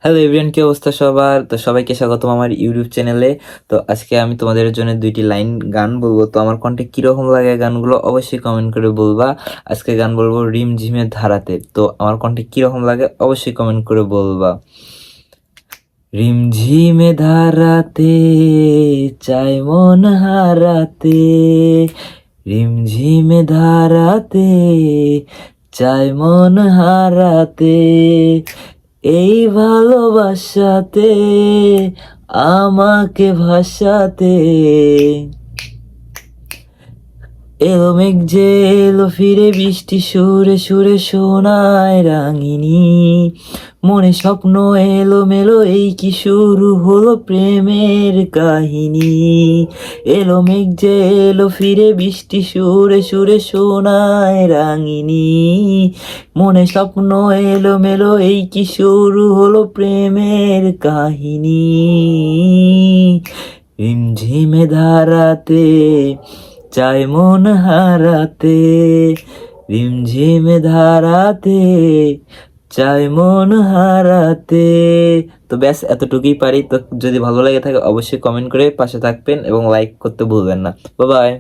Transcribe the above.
Hello everyone, কি অবস্থা সবার? তো সবাইকে স্বাগতম আমার ইউটিউব চ্যানেলে। তো আজকে আমি তোমাদের জন্য ২টি লাইন গান বলবো। তো আমার কণ্ঠে কিরকম লাগে গানগুলো অবশ্যই কমেন্ট করে বলবা। আজকে গান বলবো রিমঝিমের ধারাতে। তো আমার কণ্ঠে কিরকম লাগে অবশ্যই কমেন্ট করে বলবা। রিমঝিমে ধারাতে চাই মন হারাতে, রিমঝিমে ধারাতে চাই মন হারাতে, এই ভালোবাসাতে আমাকে ভাসাতে। এলো মেঘ যে এলো ফিরে বৃষ্টি সুরে সুরে শোনায় রাঙিনী, মনে স্বপ্ন এলো মেলো এই কি শুরু হলো প্রেমের কাহিনী। এলো মেঘ যে এলো ফিরে বৃষ্টি সুরে সুরে শোনায় রাঙিনী, মনে স্বপ্ন এলো মেলো এই কি শুরু হলো প্রেমের কাহিনী। রিমঝিমে ধারাতে চাই মন হারাতে, রিমঝিমে ধারাতে চাই মন হারাতে। তো ব্যাস এতটুকুই পারি। তো যদি ভালো লাগে থাকে অবশ্যই কমেন্ট করে পাশে থাকবেন এবং লাইক করতে ভুলবেন না। Bye bye.